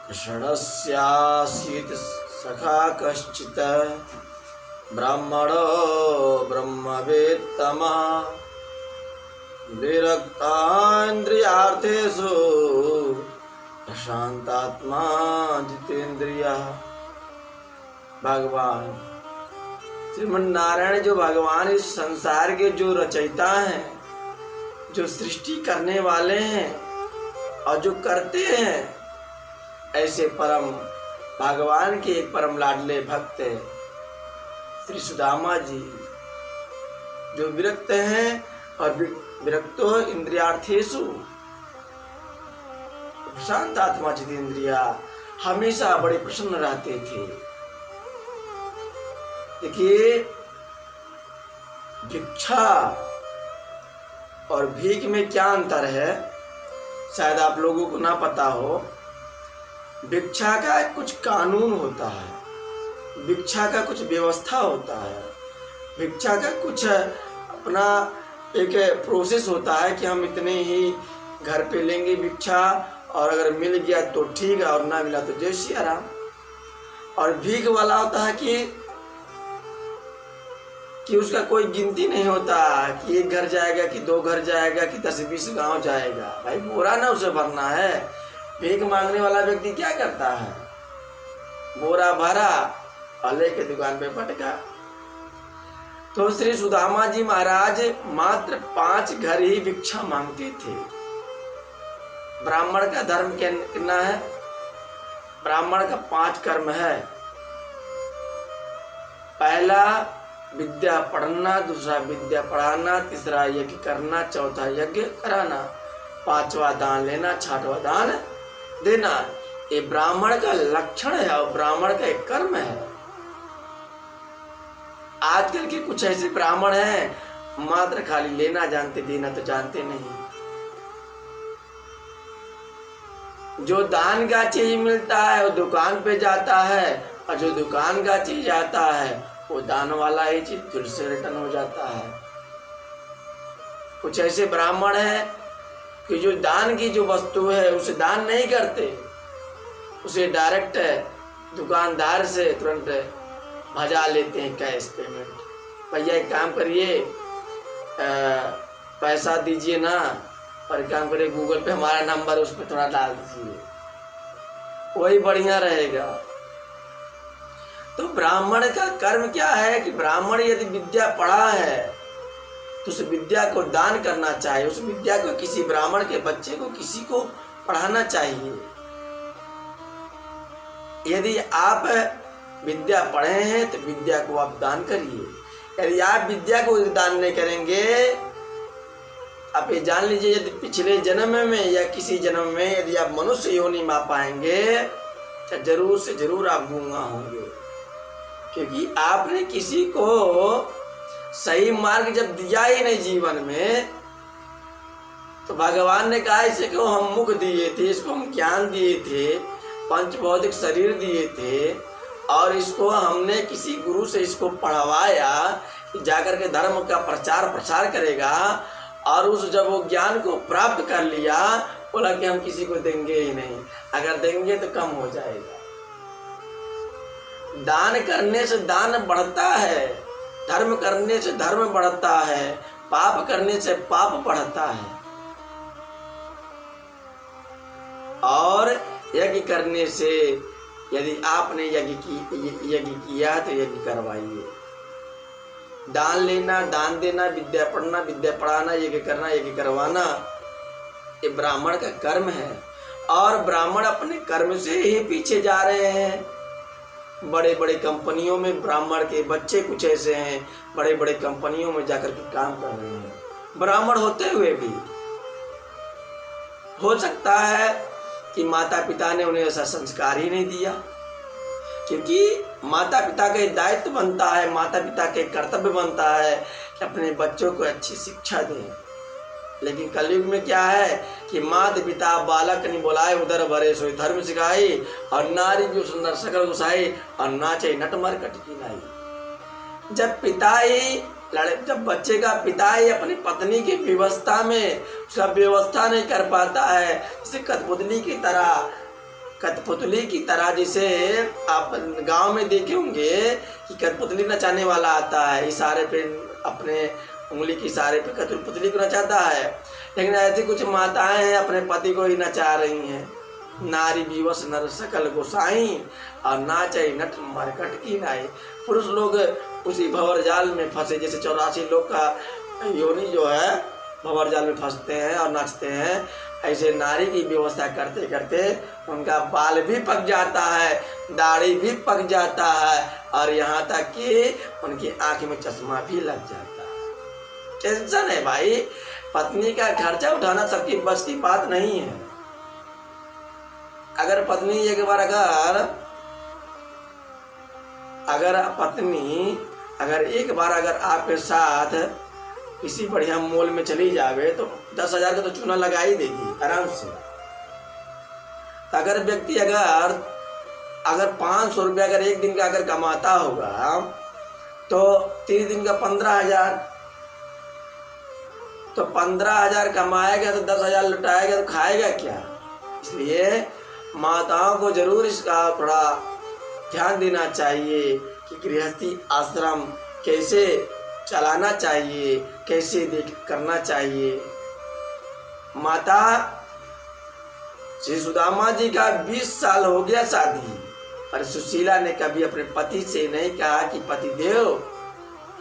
कृष्णस्यासीत् सखा कश्चित् ब्राह्मणो ब्रह्मवेत्तमः विरक्तान्द्रियार्थेषु प्रशांतात्मा जितेंद्रियः। भगवान श्रीमन्नारायण जो भगवान इस संसार के जो रचयिता हैं, जो सृष्टि करने वाले हैं और जो करते हैं, ऐसे परम भगवान के एक परम लाडले भक्त हैं श्री सुदामा जी, जो विरक्त हैं और विरक्तो इंद्रियार्थेषु शांत आत्मा जितेंद्रिया, हमेशा बड़े प्रसन्न रहते थे। देखिए, भिक्षा और भीख में क्या अंतर है, शायद आप लोगों को ना पता हो। भिक्षा का कुछ कानून होता है, भिक्षा का कुछ व्यवस्था होता है, भिक्षा का कुछ अपना एक प्रोसेस होता है कि हम इतने ही घर पे लेंगे भिक्षा, और अगर मिल गया तो ठीक है और ना मिला तो जय श्री राम। और भीख वाला होता है कि उसका कोई गिनती नहीं होता कि एक घर जाएगा कि दो घर जाएगा कि 10-20 गांव जाएगा। भाई बोरा ना उसे भरना है। भीख मांगने वाला व्यक्ति क्या करता है, बोरा भरा और लेके दुकान पे पटका। तो श्री सुदामा जी महाराज मात्र 5 घर ही भिक्षा मांगते थे। ब्राह्मण का धर्म कितना है, ब्राह्मण का 5 कर्म है। पहला विद्या पढ़ना, दूसरा विद्या पढ़ाना, तीसरा यज्ञ करना, चौथा यज्ञ कराना, 5वां दान लेना, 6वां दान देना। ये ब्राह्मण का लक्षण है और ब्राह्मण का एक कर्म है। आजकल के कुछ ऐसे ब्राह्मण हैं मात्र खाली लेना जानते, देना तो जानते नहीं। जो दान का चीज मिलता है वो दुकान पे जाता है, और जो दुकान का चीज आता है वो दान वाला ही चीज फिर से रिटर्न हो जाता है। कुछ ऐसे ब्राह्मण हैं कि जो दान की जो वस्तु है उसे दान नहीं करते, उसे डायरेक्ट दुकानदार से तुरंत भजा लेते हैं कैश पेमेंट। भैया एक काम करिए, पैसा दीजिए ना, और एक काम करिए गूगल पे हमारा नंबर उस पर थोड़ा डाल दीजिए, वही बढ़िया रहेगा। तो ब्राह्मण का कर्म क्या है कि ब्राह्मण यदि विद्या पढ़ा है तो उस विद्या को दान करना चाहिए, उस विद्या को किसी ब्राह्मण के बच्चे को किसी को पढ़ाना चाहिए। यदि आप विद्या पढ़े हैं तो विद्या को आप दान करिए। यदि आप विद्या को दान नहीं करेंगे, आप ये जान लीजिए यदि पिछले जन्म में या किसी जन्म में यदि आप मनुष्य योनि में आ पाएंगे तो जरूर से जरूर आप गूंगा होंगे, क्योंकि आपने किसी को सही मार्ग जब दिया ही नहीं जीवन में। तो भगवान ने कहा इसे को हम मुख दिए थे, इसको हम ज्ञान दिए थे, पंच भौतिक शरीर दिए थे, और इसको हमने किसी गुरु से इसको पढ़वाया कि जाकर के धर्म का प्रचार प्रसार करेगा। और उस जब वो ज्ञान को प्राप्त कर लिया, बोला कि हम किसी को देंगे ही नहीं, अगर देंगे तो कम हो जाएगा। दान करने से दान बढ़ता है, धर्म करने से धर्म बढ़ता है, पाप करने से पाप बढ़ता है। और यज्ञ करने से, यदि आपने यज्ञ किया तो यज्ञ करवाइए। दान लेना, दान देना, विद्या पढ़ना, विद्या पढ़ाना, यज्ञ करना, यज्ञ करवाना, ये ब्राह्मण का कर्म है। और ब्राह्मण अपने कर्म से ही पीछे जा रहे हैं। बड़े बड़े कंपनियों में ब्राह्मण के बच्चे कुछ ऐसे हैं, बड़े बड़े कंपनियों में जाकर के काम कर रहे हैं, ब्राह्मण होते हुए भी। हो सकता है कि माता पिता ने उन्हें ऐसा संस्कार ही नहीं दिया, क्योंकि माता पिता का दायित्व बनता है, माता पिता के कर्तव्य बनता है कि अपने बच्चों को अच्छी शिक्षा दें। लेकिन कलयुग में क्या है कि माता पिता बालक नहीं बोलाए उधर भरे सोई धर्म सिखाई, और नारी जो सुंदर सकल गुसाई, और नाचे नटमर कटकी नाई। जब बच्चे का पिता ही अपनी पत्नी की व्यवस्था में उसका व्यवस्था नहीं कर पाता है, जैसे कठपुतली की तरह कठपुतली की तरह, जैसे आप गांव में देखे होंगे कि कठपुतली नचाने वाला आता है, इशारे पे अपने उंगली के इशारे पे कठपुतली को नचाता है। लेकिन ऐसी कुछ माताएं हैं अपने पति को ही नचा रही हैं। नारी विवश नर सकल गोसाई और नाचई नट मरकट की नाई। पुरुष लोग उसी भंवर जाल में फंसे, जैसे 84 लोग का योनि जो है भंवर जाल में फंसते हैं और नाचते हैं, ऐसे नारी की व्यवस्था करते करते उनका बाल भी पक जाता है, दाढ़ी भी पक जाता है और यहाँ तक कि उनकी आंख में चश्मा भी लग जाता है। टेंशन है भाई, पत्नी का खर्चा उठाना सबकी बस की बात नहीं है। अगर पत्नी एक बार अगर आपके साथ किसी बढ़िया मॉल में चली जावे तो 10,000 का तो चूना लगा ही देगी आराम से। तो अगर व्यक्ति अगर 500 रुपया अगर एक दिन का अगर कमाता होगा तो 30 दिन का 15,000, तो 15,000 कमाएगा तो 10,000 लुटाएगा तो खाएगा क्या। इसलिए माताओं को जरूर इसका थोड़ा ध्यान देना चाहिए कि गृहस्थी आश्रम कैसे चलाना चाहिए, कैसे देख करना चाहिए। माता श्री सुदामा जी का 20 साल हो गया शादी, पर सुशीला ने कभी अपने पति से नहीं कहा कि पति देव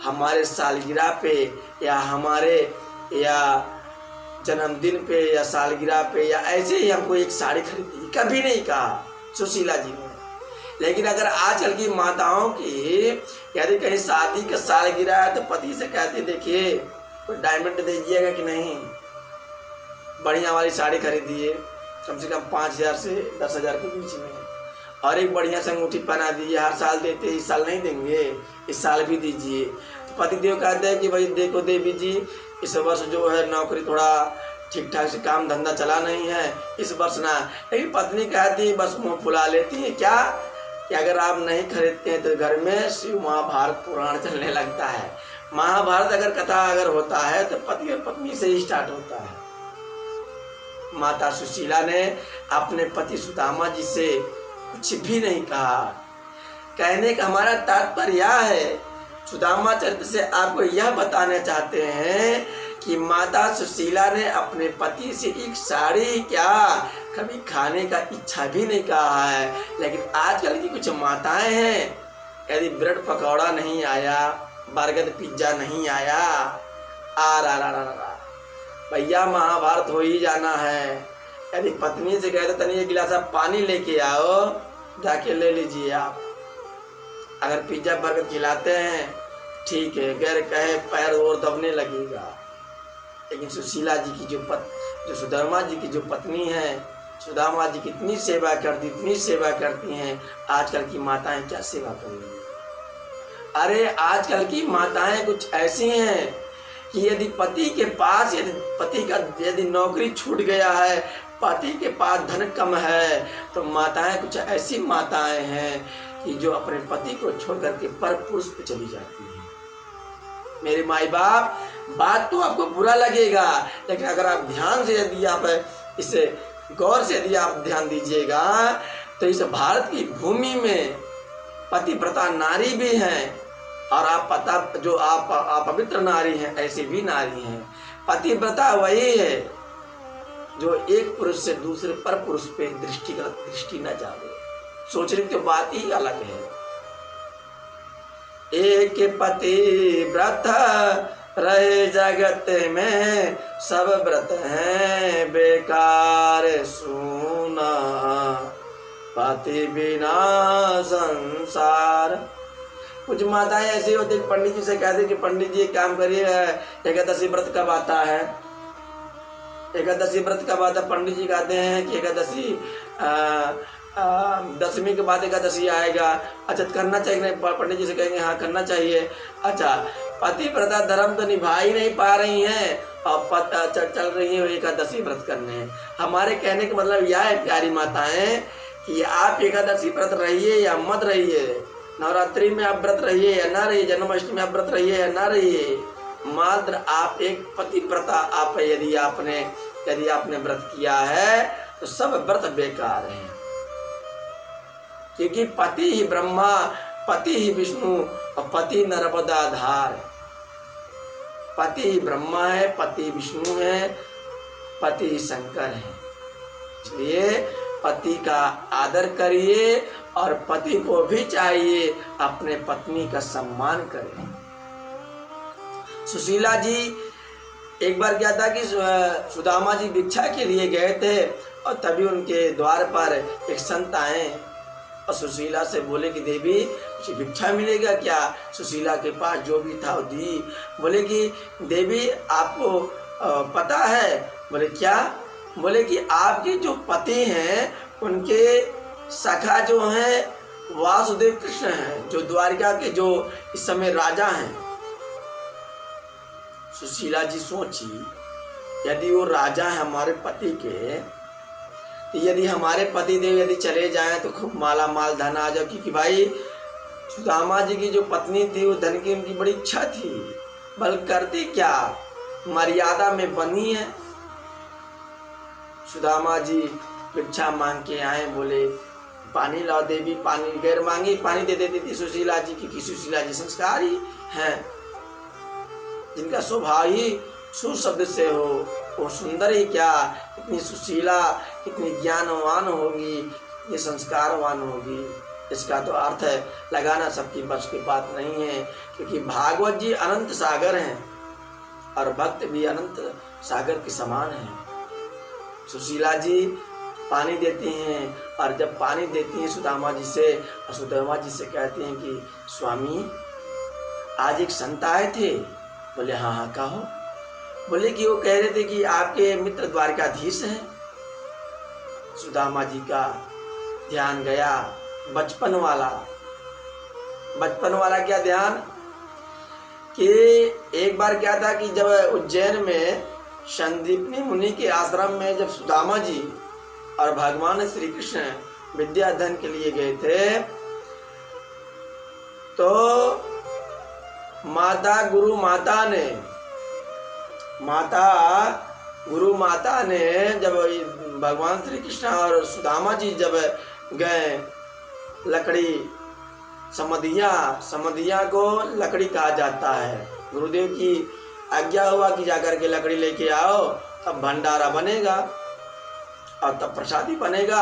हमारे सालगिरह पे या हमारे या जन्मदिन पे या सालगिरह पे या ऐसे ही हमको एक साड़ी खरीदी, कभी नहीं कहा सुशीला जी ने। लेकिन अगर आजकल की माताओं की यदि कहीं शादी का सालगिरह है तो पति से कहते देखिए कोई डायमंड दीजिएगा कि नहीं, बढ़िया वाली साड़ी खरीदिए कम से कम 5,000 से 10,000 के बीच में, और एक बढ़िया सा अंगूठी पहना दीजिए, हर साल देते इस साल नहीं देंगे, इस साल भी दीजिए। तो पति देव कहते हैं कि भाई देखो देवी जी, इस वर्ष जो है नौकरी थोड़ा ठीक ठाक से काम धंधा चला नहीं है इस वर्ष ना। लेकिन पत्नी कहती है बस मुँह फुला लेती है क्या कि अगर आप नहीं खरीदते हैं तो घर में शिव महाभारत पुराण चलने लगता है। महाभारत अगर कथा अगर होता है तो पति और पत्नी से ही स्टार्ट होता है। माता सुशीला ने अपने पति सुदामा जी से कुछ भी नहीं कहा। कहने का हमारा तात्पर्य यह है, सुदामा चरित्र से आपको यह बताना चाहते हैं कि माता सुशीला ने अपने पति से एक साड़ी क्या कभी खाने का इच्छा भी नहीं कहा है। लेकिन आजकल की कुछ माताएं हैं, यदि ब्रेड पकौड़ा नहीं आया, बर्गर पिज्जा नहीं आया, भैया महाभारत हो ही जाना है। यदि पत्नी से कहते तनी एक गिलास पानी लेके आओ, जाके ले लीजिए आप। अगर पिज्जा बर्गर खिलाते हैं ठीक है, गैर कहे पैर और दबने लगेगा। लेकिन सुशीला जी की जो सुदामा जी की जो पत्नी है, सुदामा जी की इतनी सेवा करती हैं। आजकल की माताएं क्या सेवा करेंगी। अरे आजकल की माताएं कुछ ऐसी हैं कि यदि पति के पास यदि नौकरी छूट गया है, पति के पास धन कम है, तो माताएं कुछ ऐसी माताएं हैं कि जो अपने पति को छोड़ करके पर पुरुष पे चली जाती हैं। मेरे माई बाप, बात तो आपको बुरा लगेगा, लेकिन अगर आप ध्यान से यदि आप इसे गौर से यदि आप ध्यान दीजिएगा तो इस भारत की भूमि में पतिव्रता नारी भी हैं और आप पवित्र नारी हैं, ऐसी भी नारी हैं। पतिव्रता वही है जो एक पुरुष से दूसरे पर पुरुष पे दृष्टि न जावे। सोचने की तो बात ही अलग है। एक पति व्रत रहे जगत में, सब व्रत हैं बेकार सुना, पति बिना संसार। कुछ माताएं ऐसी होती पंडित जी से कहते कि पंडित जी एक काम करिए, एकादशी व्रत कब आता है, एकादशी व्रत कब आता है। पंडित जी कहते हैं कि एकादशी 10वीं के बाद एकादशी आएगा। अच्छा करना चाहिए नहीं, पंडित जी से कहेंगे हाँ करना चाहिए। अच्छा पतिव्रता धर्म तो निभा ही नहीं पा रही हैं और चल रही है एकादशी व्रत करने। हमारे कहने का मतलब यह है प्यारी माताएं कि आप एकादशी व्रत रहिए या मत रहिए, नवरात्रि में आप व्रत रहिए या ना रहिए, जन्माष्टमी में आप व्रत रहिए या ना रहिए, मात्र आप एक पतिव्रता आप यदि आपने व्रत किया है तो सब व्रत बेकार हैं। क्योंकि पति ही ब्रह्मा, पति ही विष्णु और पति नर्मदा धार। पति ही ब्रह्मा है, पति विष्णु है, पति ही शंकर है। इसलिए पति का आदर करिए और पति को भी चाहिए अपने पत्नी का सम्मान करें। सुशीला जी एक बार क्या था कि सुदामा जी भिक्षा के लिए गए थे और तभी उनके द्वार पर एक संत आए और सुशीला से बोले कि देवी मुझे भिक्षा मिलेगा क्या? सुशीला के पास जो भी था वो दी। बोले कि देवी आपको पता है? बोले क्या? बोले कि आपके जो पति हैं उनके सखा जो हैं वासुदेव कृष्ण हैं, जो द्वारिका के जो इस समय राजा हैं। सुशीला जी सोची, यदि वो राजा है हमारे पति के, तो यदि हमारे पति देव यदि चले जाएं तो खूब माला माल धन आ जाए। क्योंकि भाई सुदामा जी की जो पत्नी थी वो धन की उनकी बड़ी इच्छा थी, बल करती क्या, मर्यादा में बनी है। सुदामा जी भिक्षा मांग के आए, बोले पानी लाओ देवी। पानी गैर मांगी पानी दे देती थी सुशीला जी की। सुशीला जी संस्कारी हैं, जिनका स्वभाव ही सुशब्द से हो, वो सुंदर ही क्या, इतनी सुशीला, इतनी ज्ञानवान होगी, ये संस्कारवान होगी। इसका तो अर्थ है लगाना सबकी बस की बात नहीं है, क्योंकि भागवत जी अनंत सागर हैं और भक्त भी अनंत सागर के समान हैं। सुशीला जी पानी देती हैं और जब पानी देती हैं सुदामा जी से, और सुदामा जी से कहती हैं कि स्वामी आज एक संत आए थे। बोले हाँ हाँ कहो। बोले कि वो कह रहे थे कि आपके मित्र द्वारकाधीश हैं। सुदामा जी का ध्यान गया बचपन वाला क्या ध्यान, कि एक बार क्या था कि जब उज्जैन में संदीपनी मुनि के आश्रम में जब सुदामा जी और भगवान श्री कृष्ण विद्याधन के लिए गए थे, तो गुरु माता ने जब भगवान श्री कृष्ण और सुदामा जी जब गए, लकड़ी समधिया को लकड़ी कहा जाता है। गुरुदेव की आज्ञा हुआ कि जाकर के लकड़ी लेके आओ, तब भंडारा बनेगा और तब प्रसादी बनेगा,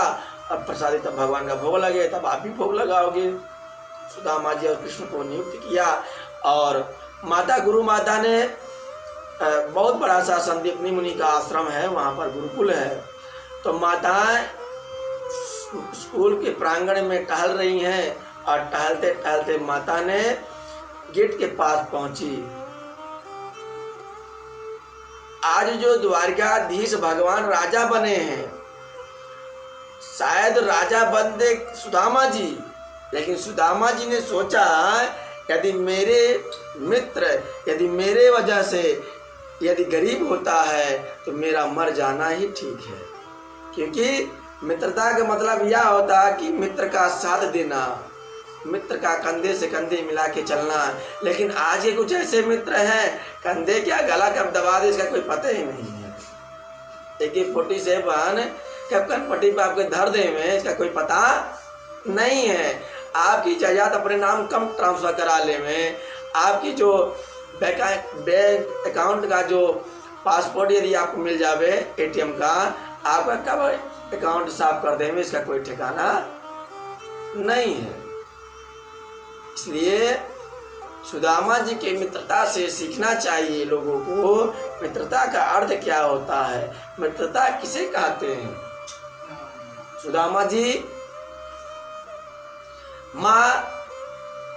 और प्रसादी तब भगवान का भोग लगे, तब आप भी भोग लगाओगे। सुदामा जी और कृष्ण को नियुक्त किया और गुरु माता ने बहुत बड़ा सा संदीपनी मुनि का आश्रम है, वहाँ पर गुरुकुल है। तो माताएं स्कूल के प्रांगण में टहल रही हैं और टहलते टहलते माता ने गेट के पास पहुंची। आज जो द्वारकाधीश भगवान राजा बने हैं, शायद राजा बनते सुदामा जी, लेकिन सुदामा जी ने सोचा यदि मेरे मित्र यदि मेरे वजह से यदि गरीब होता है तो मेरा मर जाना ही ठीक है। क्योंकि मित्रता का मतलब यह होता है कि मित्र का साथ देना, मित्र का कंधे से कंधे मिला के चलना। लेकिन आज के कुछ ऐसे मित्र हैं, कंधे क्या गला कब दबा दे इसका कोई पता ही नहीं है। AK-47 कब कनपट्टी पे आपके धर दे में इसका कोई पता नहीं है। आपकी जायदाद अपने नाम कम ट्रांसफर करा ले में, आपकी जो बैंक अकाउंट का जो पासपोर्ट यदि आपको मिल जावे ATM का, आपका कब अकाउंट साफ कर दे में इसका कोई ठिकाना नहीं है। इसलिए सुदामा जी के मित्रता से सीखना चाहिए लोगों को। मित्रता का अर्थ क्या होता है, मित्रता किसे कहते हैं। सुदामा जी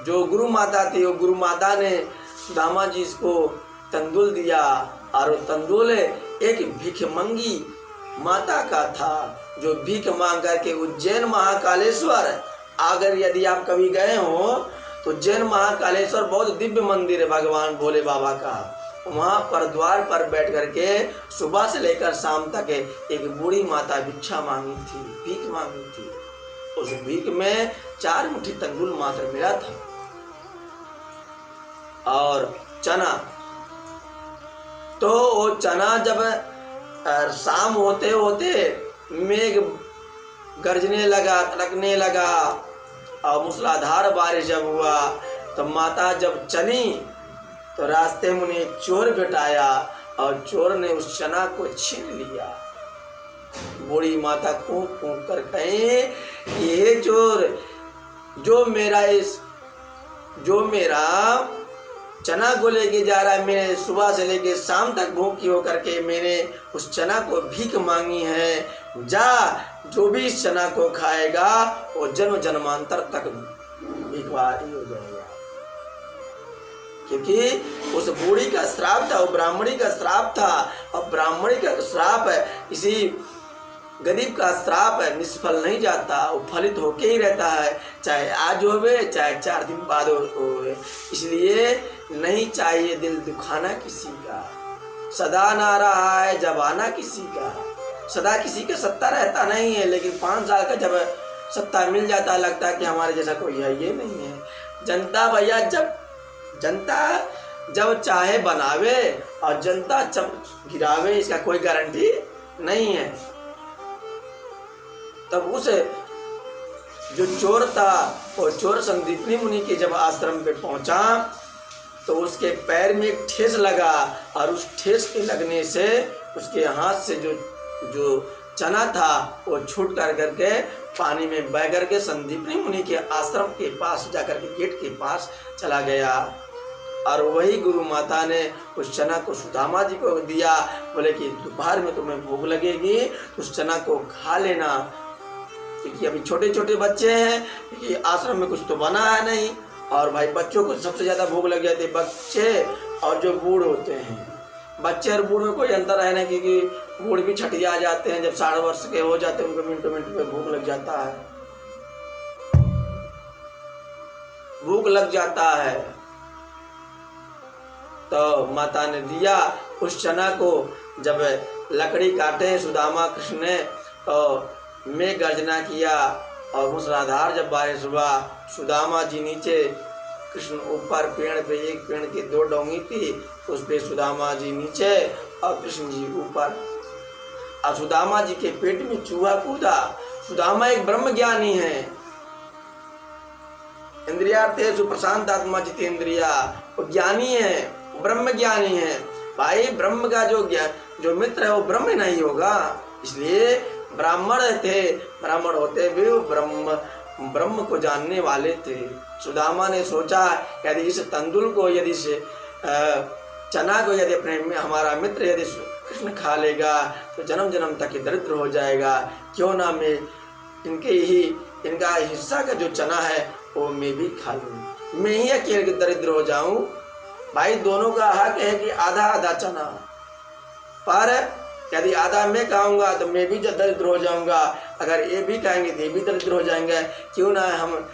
जो गुरु माता थी, वो गुरु माता ने सुदामा जी को तंदुल दिया, और वो तंदुल एक भिखमंगी माता का था, जो भीख मांग करके उज्जैन महाकालेश्वर, अगर यदि आप कभी गए हो तो उज्जैन महाकालेश्वर बहुत दिव्य मंदिर है भगवान भोले बाबा का। वहाँ पर द्वार पर बैठ करके सुबह से लेकर शाम तक एक बूढ़ी माता भिक्षा मांगी थी, भीख मांगी थी। उस भीख में 4 मुट्ठी तंदुल मात्र मिला था और चना। तो वो चना जब शाम होते होते मेघ गरजने लगा, तड़कने लगा, और मूसलाधार बारिश जब हुआ तो माता जब चली तो रास्ते में उन्हें एक चोर भेटाया और चोर ने उस चना को छीन लिया। बूढ़ी माता कूक कूक कर कहे, ये चोर जो मेरा चना को लेके जा रहा है, मैंने सुबह से लेके शाम तक भूखी होकर के मैंने उस चना को भीख मांगी है। जा, जो भी इस चना को खाएगा वो जन्म जन्मांतर तक भिखवारी हो जाएगा। क्योंकि उस बूढ़ी का श्राप था, वो ब्राह्मणी का श्राप था, और ब्राह्मणी का श्राप है, इसी गरीब का श्राप है, निष्फल नहीं जाता, वो फलित होके ही रहता है, चाहे आज होवे चाहे 4 दिन बाद होवे। इसलिए नहीं चाहिए दिल दुखाना किसी का, सदा ना रहा है जबाना किसी का। सदा किसी का सत्ता रहता नहीं है, लेकिन 5 साल का जब सत्ता मिल जाता है लगता है कि हमारे जैसा कोई है ये नहीं है। जनता भैया जनता जब चाहे बनावे और जनता जब गिरावे, इसका कोई गारंटी नहीं है। तब उस जो चोर था वो चोर संदीपनी मुनि के जब आश्रम पे पहुंचा तो उसके पैर में एक ठेस लगा, और उस ठेस के लगने से उसके हाथ से जो चना था वो छूट कर करके पानी में बह करके संदीपनी मुनि के आश्रम के पास जाकर के गेट के पास चला गया। और वही गुरु माता ने उस चना को सुदामा जी को दिया, बोले कि दोपहर में तुम्हें भूख लगेगी, उस चना को खा लेना, क्योंकि अभी छोटे छोटे बच्चे हैं, क्योंकि आश्रम में कुछ तो बना है नहीं। और भाई बच्चों को सबसे ज़्यादा भूख लग जाती है, बच्चे और जो बूढ़ होते हैं। बच्चे और बूढ़ में कोई अंतर है ना, क्योंकि बूढ़ भी छठिया आ जाते हैं, जब 60 वर्ष के हो जाते हैं उनको मिनटों मिनट में भूख लग जाता है, भूख लग जाता है। तो माता ने दिया उस चना को। जब लकड़ी काटे सुदामा कृष्ण ने तो में गर्जना किया, और मूसलाधार जब बारिश हुआ, सुदामा जी नीचे, कृष्ण ऊपर पेड़ पे, एक पेड़ की 2 डोंगी थी, उस पे सुदामा जी नीचे और कृष्ण जी ऊपर। और सुदामा जी के पेट में चूहा कूदा। सुदामा एक ब्रह्म ज्ञानी है, इंद्रियार्थे सुप्रशांत आत्मा जितेंद्रिया, वो ज्ञानी है, ब्रह्म ज्ञानी है। भाई ब्रह्म का जो मित्र है वो ब्रह्म नहीं होगा। इसलिए ब्राह्मण थे, ब्राह्मण होते भी वो ब्रह्म को जानने वाले थे। सुदामा ने सोचा यदि इस तंदुल को, यदि इस चना को यदि अपने हमारा मित्र यदि कृष्ण खा लेगा तो जन्म जन्म तक ही दरिद्र हो जाएगा। क्यों ना मैं इनका हिस्सा का जो चना है वो मैं भी खा लूँ, मैं ही अकेले दरिद्र हो जाऊं। भाई दोनों का हक है कि आधा आधा चना, पर यदि आधा मैं खाऊंगा तो मैं भी दरिद्र हो जाऊंगा, अगर ये भी खाएंगे तो ये भी दरिद्र हो जाएंगे। क्यों ना हम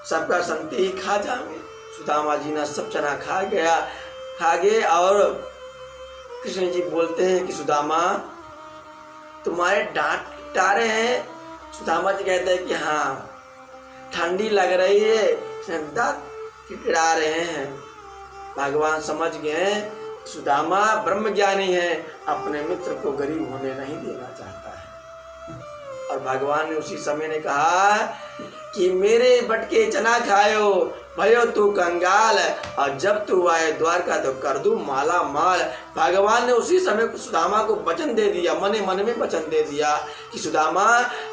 सबका संति ही खा जाएंगे। सुदामा जी ने सब चना खा गए। और कृष्ण जी बोलते हैं कि सुदामा तुम्हारे दांत टारे हैं। सुदामा जी कहते हैं कि हाँ, ठंडी लग रही है, दांत किड़किड़ा रहे हैं। भगवान समझ गए सुदामा ब्रह्म ज्ञानी है, अपने मित्र को गरीब होने नहीं देना चाहता है। और भगवान ने उसी समय ने कहा कि मेरे बटके चना खायो भयो तू कंगाल, और जब तू आए द्वारका तो कर दूं माला माल। भगवान ने उसी समय सुदामा को वचन दे दिया, मन में वचन दे दिया कि सुदामा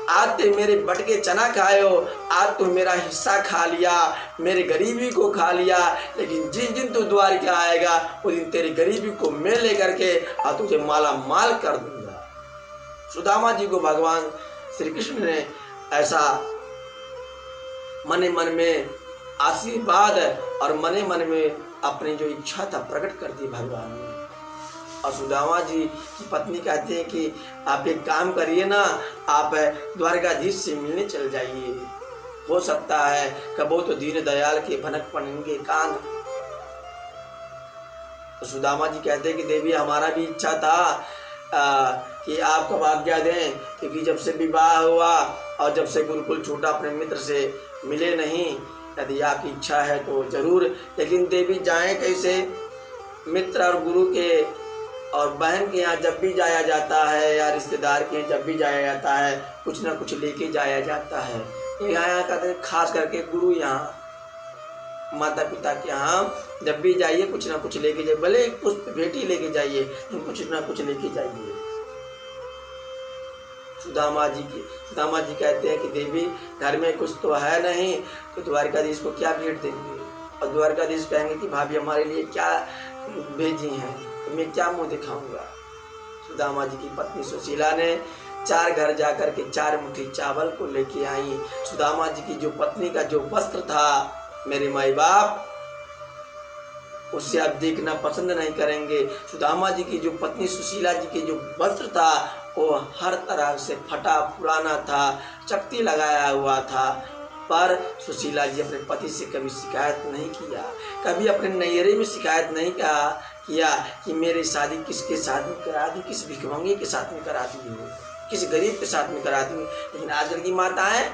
आज ते मेरे बटके चना खायो, आज तू मेरा हिस्सा खा लिया, मेरे गरीबी को खा लिया, लेकिन जिस दिन तू द्वारका आएगा उस दिन तेरी गरीबी को मैं लेकर के और तुझे माला माल कर दूंगा। सुदामा जी को भगवान श्री कृष्ण ने ऐसा मन में आशीर्वाद और मन में अपनी जो इच्छा था प्रकट कर दी भगवान ने। और सुदामा जी की पत्नी कहती है कि आप एक काम करिए ना, आप द्वारकाधीश से मिलने चल जाइए, हो सकता है कबो तो दीन दयाल के भनक पड़ेंगे कान। तो सुदामा जी कहते हैं कि देवी हमारा भी इच्छा था कि आप कब आज्ञा दें, क्योंकि जब से विवाह हुआ और जब से गुरुकुल छूटा अपने मित्र से मिले नहीं। यदि आपकी इच्छा है तो जरूर, लेकिन देवी जाएं कैसे? मित्र और गुरु के और बहन के यहाँ जब भी जाया जाता है या रिश्तेदार के जब भी जाया जाता है कुछ ना कुछ लेके जाया जाता है। यहाँ कहते हैं खास करके गुरु यहाँ माता पिता के यहाँ जब भी जाइए कुछ ना कुछ लेके जाइए, भले पुष्प भेंट ही लेके जाइए लेकिन कुछ ना कुछ लेके जाइए। सुदामा जी कहते हैं कि देवी घर में कुछ तो है नहीं तो द्वारकाधीश को क्या भेंट देंगे, और द्वारकाधीश कहेंगे कि भाभी हमारे लिए क्या भेजी हैं, तो मैं क्या मुंह दिखाऊंगा। सुदामा जी की पत्नी सुशीला ने 4 घर जाकर के 4 मुट्ठी चावल को लेके आई। सुदामा जी की जो पत्नी का जो वस्त्र था मेरे माई बाप उससे आप देखना पसंद नहीं करेंगे। सुदामा जी की जो पत्नी सुशीला जी की जो वस्त्र था वो हर तरह से फटा पुराना था, चकती लगाया हुआ था, पर सुशीला जी अपने पति से कभी शिकायत नहीं किया, कभी अपने नैहरे में शिकायत नहीं किया कि मेरी शादी किसके साथ में करा दी, किस भिखमंगे के साथ में करा दी हो, किस गरीब के साथ में करा दी। लेकिन आजकल की माताएं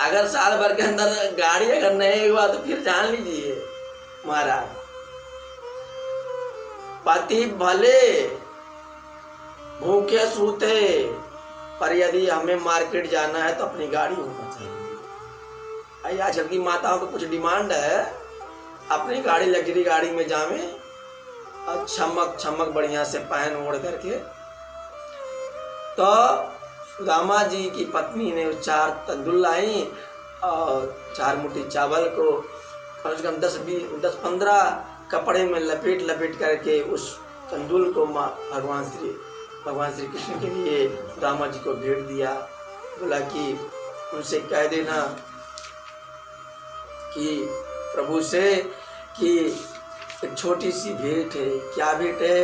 अगर साल भर के अंदर गाड़ी अगर नहीं हुआ तो फिर जान लीजिए महाराज, पति भले भूखे सूते पर यदि हमें मार्केट जाना है तो अपनी गाड़ी होना चाहिए। आजकल की माताओं को कुछ डिमांड है, अपनी गाड़ी लग्जरी गाड़ी में जावे और छमक बढ़िया से पहन ओढ़ करके। तो सुदामा जी की पत्नी ने 4 तंदुल लाई और 4 मुट्ठी चावल को कम से कम 10-15 कपड़े में लपेट करके उस तंदुल को भगवान श्री कृष्ण के लिए सुदामा जी को भेंट दिया। बोला कि उनसे कह देना कि प्रभु से कि एक छोटी सी भेंट है। क्या भेंट है?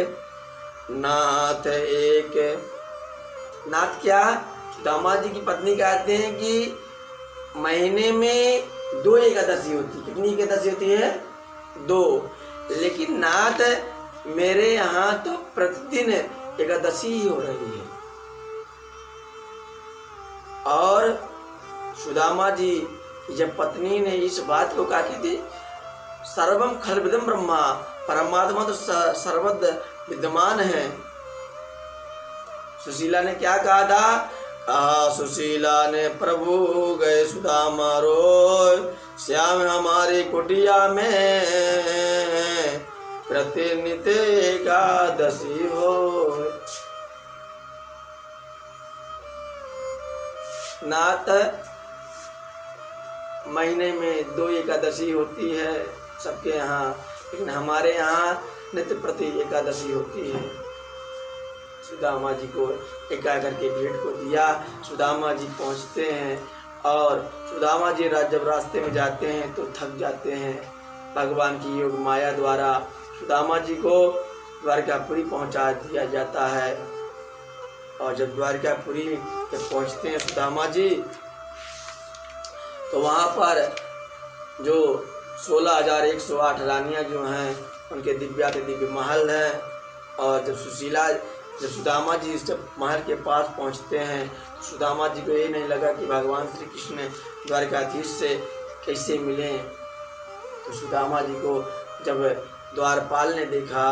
नाथ क्या? सुदामा जी की पत्नी कहते हैं कि महीने में 2 एकादशी होती है। कितनी एकादशी होती है? 2। लेकिन नाथ मेरे यहाँ तो प्रतिदिन एकादशी ही हो रही है। और सुदामा जी की जब पत्नी ने इस बात को कहा कि सर्वम खलविदम ब्रह्मा, परमात्मा तो सर्वद विद्यमान है। सुशीला ने क्या कहा था? सुशीला ने प्रभु गए सुदामा रोय, श्याम हमारी कुटिया में प्रतिनित एकादशी हो। नाथ महीने में 2 एकादशी होती है सबके यहाँ, लेकिन हमारे यहाँ नित्य प्रति एकादशी होती है। सुदामा जी को एका करके भेंट को दिया। सुदामा जी पहुँचते हैं और सुदामा जी जब रास्ते में जाते हैं तो थक जाते हैं। भगवान की योग माया द्वारा सुदामा जी को द्वारकापुरी पहुँचा दिया जाता है। और जब द्वारकापुरी पे पहुँचते हैं सुदामा जी तो वहाँ पर जो 16,108 रानियाँ जो हैं उनके दिव्य महल हैं। और जब सुदामा जी जब महल के पास पहुँचते हैं तो सुदामा जी को ये नहीं लगा कि भगवान श्री कृष्ण द्वारकाधीश से कैसे मिलें। तो सुदामा जी को जब द्वारपाल ने देखा,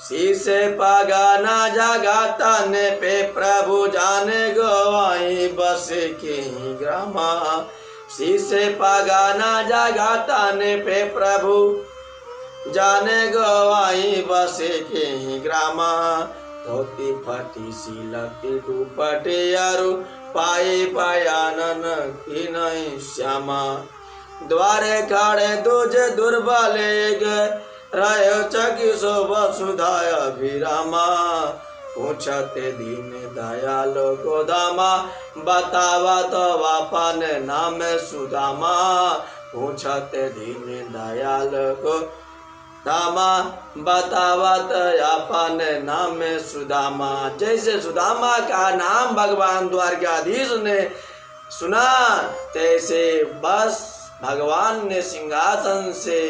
शीश पगाना जगाता ने पे प्रभु जाने गवाई बस के ही ग्रामा। शीश पगाना जगाता ने पे प्रभु जाने गवाई बस के ही ग्रामा। धोती फटी सिलती दुपटे यारो पाए पायानन की नहीं श्यामा। द्वारे खड़े दूजे दुर्बलेग राय चकी सो वसुधाय विरामा। पूछते दीन दयाल गोदामा बतावा तो वापन नाम सुदामा। पूछते दीन दयाल गोदामा बतावा तो अपन नाम सुदामा। जैसे सुदामा का नाम भगवान द्वारकाधीश ने सुना तैसे बस भगवान ने सिंहासन से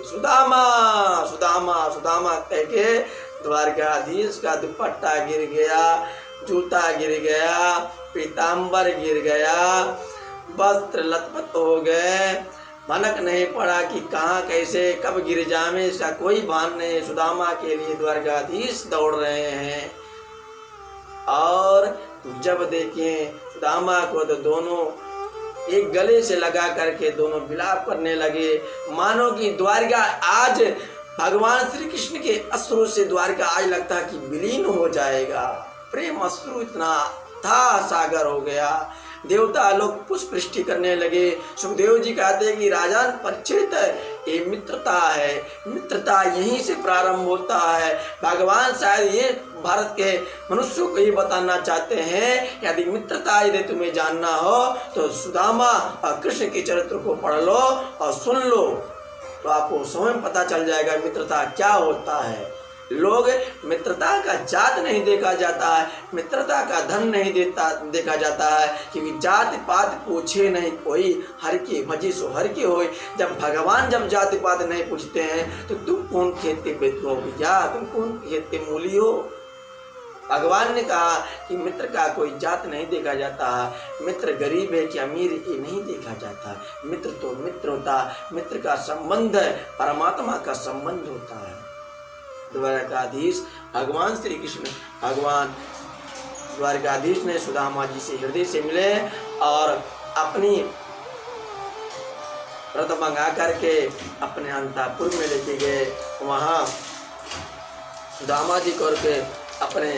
सुदामा सुदामा सुदामा कह के द्वारकाधीश का दुपट्टा गिर गया, जूता गिर गया, पीताम्बर गिर गया, वस्त्र लथपथ हो गए। भनक नहीं पड़ा कि कहाँ कैसे कब गिर जावे, इसका कोई भान नहीं। सुदामा के लिए द्वारकाधीश दौड़ रहे हैं और जब देखें सुदामा को तो दोनों एक गले से लगा करके दोनों विलाप करने लगे, मानो कि द्वारका आज भगवान श्री कृष्ण के अश्रु से द्वारका आज लगता कि विलीन हो जाएगा। प्रेम अश्रु इतना था सागर हो गया। देवता लोग पुष्पवृष्टि करने लगे। सुखदेव जी कहते हैं कि राजन परीक्षित, ये मित्रता है, मित्रता यहीं से प्रारंभ होता है। भगवान शायद ये भारत के मनुष्यों को ये बताना चाहते हैं, यदि मित्रता यदि तुम्हें जानना हो तो सुदामा और कृष्ण के चरित्र को पढ़ लो और सुन लो, तो आपको स्वयं पता चल जाएगा मित्रता क्या होता है। लोग मित्रता का जात नहीं देखा जाता है, मित्रता का धन नहीं देखा जाता है, क्योंकि जाति पात पूछे नहीं कोई, हर के भजे सो हर के होए। जब भगवान जब जाति पात नहीं पूछते हैं तो तुम कौन खेत के बेटू हो भैया, तुम कौन खेत के मूली हो। भगवान ने कहा कि मित्र का कोई जात नहीं देखा जाता है, मित्र गरीब है कि अमीर ये नहीं देखा जाता। मित्र तो मित्र होता, मित्र का संबंध परमात्मा का संबंध होता है। द्वारकाधीश भगवान श्री कृष्ण, भगवान द्वारकाधीश ने सुदामा जी से हृदय से मिले और अपनी रथ मंगा करके अपने अंतःपुर में लेके गए। वहाँ सुदामा जी को के अपने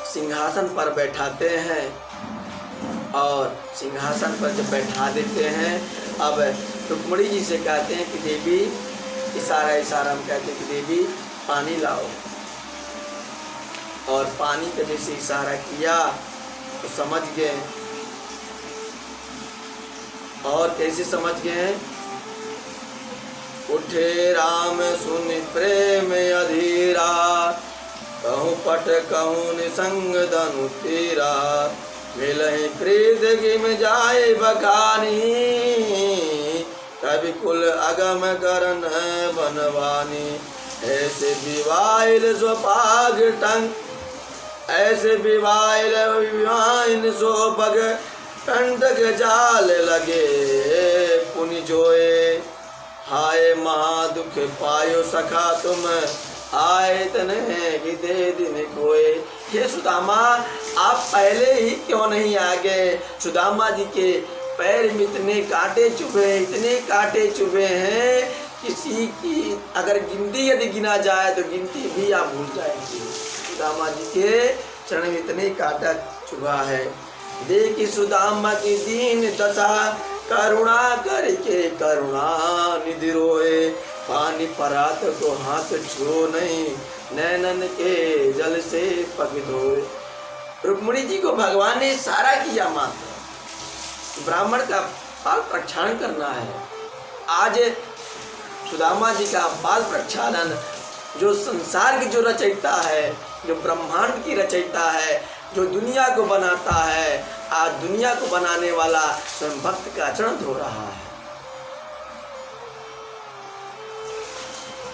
सिंहासन पर बैठाते हैं और सिंहासन पर जब बैठा देते हैं, अब रुक्मिणी जी से कहते हैं कि देवी, इशारा में कहते हैं कि देवी पानी लाओ, और पानी के जैसे इशारा किया तो समझ गए। और कैसे समझ गए? उठे राम सुन प्रेम अधीरा, कहूँ पट कहूँ निसंग धनु तेरा, मिलहि प्रीत गिम जाए बखानी, कवि कुल अगम करन बनवानी। ऐसे विवाइल स्वपाग टंग, ऐसे विवाइन सो पग कंटक जाल लगे, पुनि जोए हाय महादुख पायो सखा तुम, आए तने दे दिन कोए। हे सुदामा, आप पहले ही क्यों नहीं आ गए? सुदामा जी के पैर में इतने कांटे चुभे, इतने कांटे चुभे हैं, किसी की अगर गिनती यदि गिना जाए तो गिनती भी आप भूल जाएंगे। सुदामा जी के चरण में इतने कांटा चुभा है। देखी सुदामा की दीन दशा, करुणा करके करुणा निधि रोए, पानी परात को हाथ छो नहीं, नैनन के जल से पग धोए। रुक्मिणी जी को भगवान ने इशारा किया मात्र ब्राह्मण का बाल प्रक्षालन करना है। आज सुदामा जी का बाल प्रक्षालन, जो संसार की जो रचयिता है, जो ब्रह्मांड की रचयिता है, जो दुनिया को बनाता है, आज दुनिया को बनाने वाला स्वयं भक्त का चरण धो रहा है।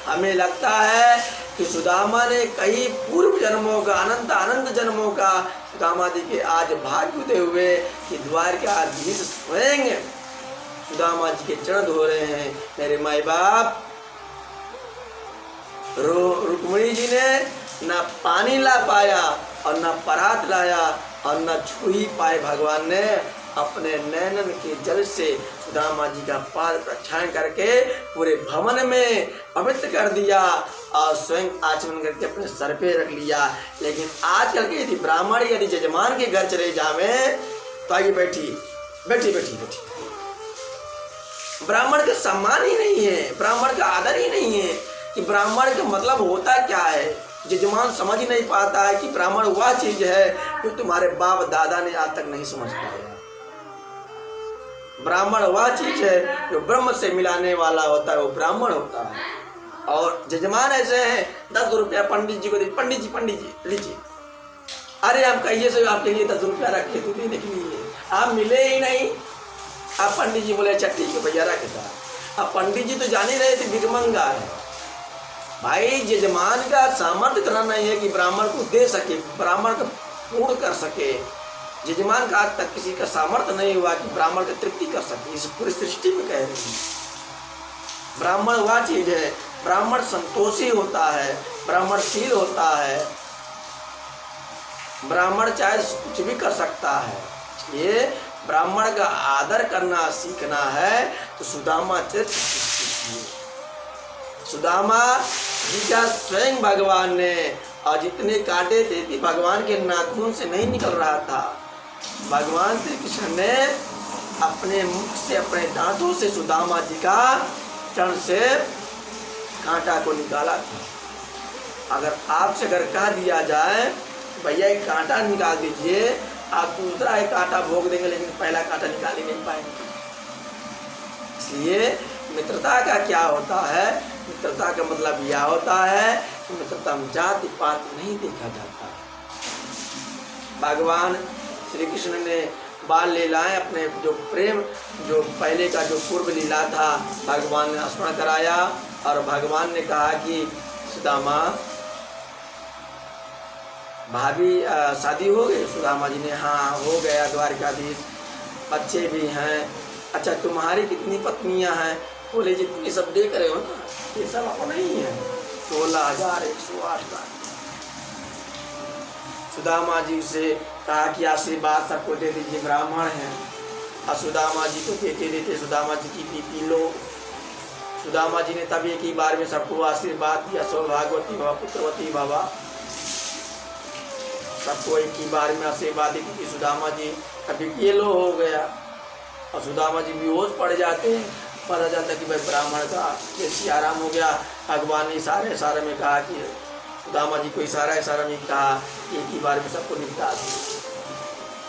हमें लगता है कि सुदामा ने कई पूर्व जन्मों का, अनंत जन्मों का सुदामा जी के आज भाग्य उदय हुए कि द्वारकाधीश स्वयं सुदामा जी के चरण धो रहे हैं। मेरे माई बाप, रुक्मिणी जी ने न पानी ला पाया और न परात लाया और न छू ही पाए। भगवान ने अपने नैनन के जल से सुदामा जी का पाद प्रक्षालन करके पूरे भवन में पवित्र कर दिया और स्वयं आचमन करके अपने सर पे रख लिया। लेकिन आजकल के यदि ब्राह्मण यदि जजमान के घर चले जावे तो आइए बैठी बैठी बैठी बैठी, ब्राह्मण का सम्मान ही नहीं है, ब्राह्मण का आदर ही नहीं है कि ब्राह्मण का मतलब होता क्या है। जजमान समझ ही नहीं पाता है कि ब्राह्मण वह चीज है जो तुम्हारे बाप दादा ने आज तक नहीं समझ पाया। ब्राह्मण वह चीज है जो ब्रह्म से मिलाने वाला होता है, वो ब्राह्मण होता है। और जजमान ऐसे हैं, 10 रुपया पंडित जी को दे, पंडित जी लीजिए, अरे हम कहिए से आपके लिए 10 रुपया रखे थे देने के लिए, आप मिले ही नहीं। आप पंडित जी बोले अच्छा ठीक है भैया रखेगा। अब पंडित जी तो जान ही रहे थे भिखमंगा है भाई। जजमान का सामर्थ्य इतना नहीं है कि ब्राह्मण को दे सके, ब्राह्मण को पूर्ण कर सके। जजमान का आज तक किसी का सामर्थ्य नहीं हुआ कि ब्राह्मण की तृप्ति कर सके। इस पूरी सृष्टि में कह रहे हैं ब्राह्मण वह चीज है, ब्राह्मण संतोषी होता है, ब्राह्मणशील होता है। ब्राह्मण चाहे कुछ भी कर सकता है, इसलिए ब्राह्मण का आदर करना सीखना है तो सुदामा चरित्र सीखिए। सुदामा जी का स्वयं भगवान ने, और जितने कांटे थे भगवान के नाखून से नहीं निकल रहा था, भगवान श्री कृष्ण ने अपने मुख से, अपने दांतों से सुदामा जी का चरण से कांटा को निकाला था। अगर आपसे अगर कह दिया जाए भैया एक कांटा निकाल दीजिए, आप दूसरा एक कांटा भोग देंगे लेकिन पहला कांटा निकाल ही नहीं पाएंगे। इसलिए मित्रता का क्या होता है, मित्रता का मतलब यह होता है कि मित्रता में जाति पात नहीं देखा जाता। भगवान श्री कृष्ण ने बाल लीलाएं, अपने जो प्रेम, जो पहले का जो पूर्व लीला था भगवान ने स्मरण कराया, और भगवान ने कहा कि सुदामा भाभी शादी हो गई। सुदामा जी ने हाँ हो गया, द्वारकाधीश, बच्चे भी हैं। अच्छा तुम्हारी कितनी पत्नियां हैं? बोले जितनी सब देख रहे हो ना ये सब अपना ही है, 16,108 सुदामा जी से कहा कि आशीर्वाद सबको दे दीजिए, ब्राह्मण हैं। और सुदामा जी को देते देते सुदामा जी की बीपी लो। सुदामा जी ने तब एक ही बार में सबको आशीर्वाद दिया, सौभाग्यवती भव पुत्रवती भव, सबको एक ही बार में आशीर्वाद दी। क्योंकि सुदामा जी का बीपी लो हो गया और सुदामा जी बेहोश पड़ जाते हैं। पता जाता कि भाई ब्राह्मण का जैसे आराम हो गया। भगवान ने इशारे में कहा कि सुदामा जी को इशारा में कहा एक ही बार में सबको निपटा दो,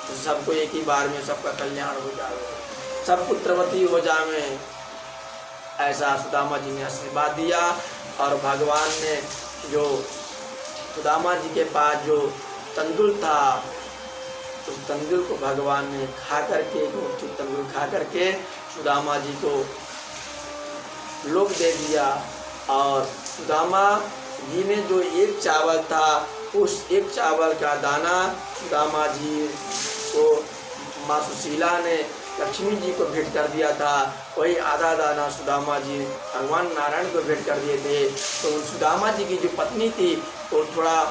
तो सबको एक ही बार में सबका कल्याण हो जाए, सब पुत्रवती हो जाए। ऐसा सुदामा जी ने आशीर्वाद दिया। और भगवान ने जो सुदामा जी के पास जो तंदुल था उस तंदुल को भगवान ने खा करके, तंदुल खा करके सुदामा जी को लोक दे दिया। और सुदामा जी ने जो एक चावल था उस एक चावल का दाना सुदामा जी को माँ सुशीला ने लक्ष्मी जी को भेंट कर दिया था, वही आधा दाना सुदामा जी भगवान नारायण को भेंट कर दिए थे। तो सुदामा जी की जो पत्नी थी वो थोड़ा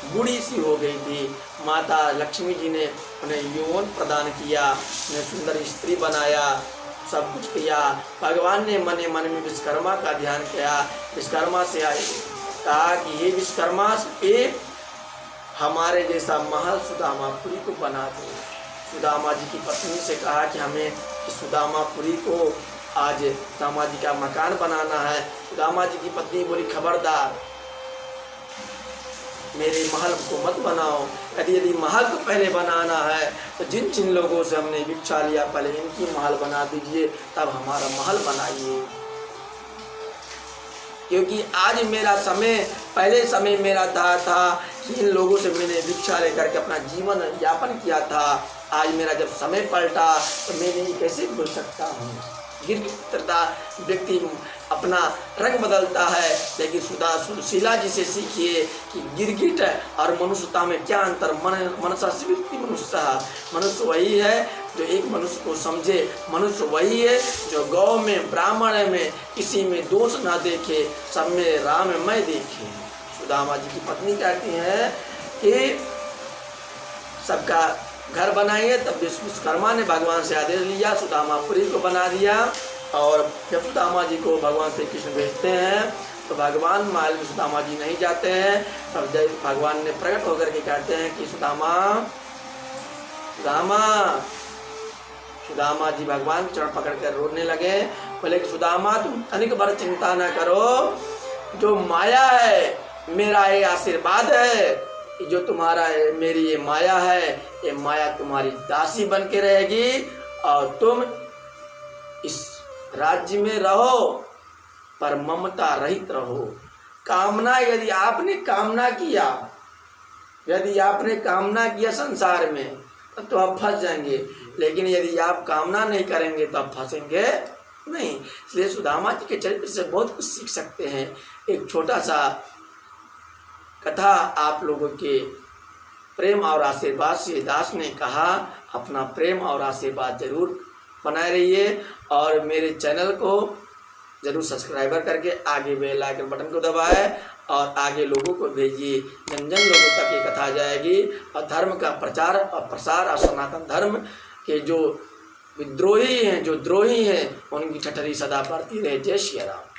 बूढ़ी सी हो गई थी। माता लक्ष्मी जी ने उन्हें यौवन प्रदान किया, उन्हें सुंदर स्त्री बनाया, सब कुछ किया। भगवान ने मन में विश्वकर्मा का ध्यान किया। विश्वकर्मा से कहा कि ये विश्वकर्मा पे हमारे जैसा महल सुदामापुरी को बना दो। सुदामा जी की पत्नी से कहा कि हमें सुदामापुरी को आज सुदामा जी का मकान बनाना है। सुदामा जी की पत्नी बोली खबरदार मेरे महल को मत बनाओ, यदि महल को पहले बनाना है तो जिन जिन लोगों से हमने भिक्षा लिया पहले इनकी महल बना दीजिए, तब हमारा महल बनाइए। क्योंकि आज मेरा समय, पहले समय मेरा था कि इन लोगों से मैंने भिक्षा लेकर के अपना जीवन यापन किया था। आज मेरा जब समय पलटा तो मैं नहीं कैसे भूल सकता हूँ। गिरगिटता व्यक्ति अपना रंग बदलता है, लेकिन सुशीला जी से सीखिए कि गिरगिट और मनुष्यता में क्या अंतर। मनसा स्वीकृति मनुष्य वही है जो एक मनुष्य को समझे, मनुष्य वही है जो गौ में ब्राह्मण में किसी में दोष ना देखे, सब में राममय देखे। सुदामा जी की पत्नी कहती हैं कि सबका घर बनाइए। तब विश्वकर्मा ने भगवान से आदेश लिया, सुदामापुरी को बना दिया। और जब सुदामा जी को भगवान श्री कृष्ण भेजते हैं तो भगवान महल में सुदामा जी नहीं जाते हैं। तब जब भगवान ने प्रकट होकर के कहते हैं कि सुदामा जी भगवान चरण पकड़ कर रोने लगे। बोले कि सुदामा तुम तनिक भर चिंता न करो, जो माया है मेरा ये आशीर्वाद है, जो तुम्हारा है मेरी ये माया है, ये माया तुम्हारी दासी बन के रहेगी और तुम इस राज्य में रहो पर ममता रहित रहो। कामना यदि आपने कामना किया संसार में तो आप फंस जाएंगे, लेकिन यदि आप कामना नहीं करेंगे तो आप फंसेंगे नहीं। इसलिए सुदामा जी के चरित्र से बहुत कुछ सीख सकते हैं। एक छोटा सा कथा आप लोगों के प्रेम और आशीर्वाद से दास ने कहा, अपना प्रेम और आशीर्वाद जरूर बनाए रहिए और मेरे चैनल को जरूर सब्सक्राइबर करके आगे बेल आइकन बटन को दबाएं और आगे लोगों को भेजिए, जन जन लोगों तक ये कथा जाएगी और धर्म का प्रचार और प्रसार और सनातन धर्म के जो विद्रोही हैं, जो द्रोही हैं, उनकी ठठरी सदा बढ़ती रहे। जय श्री राम।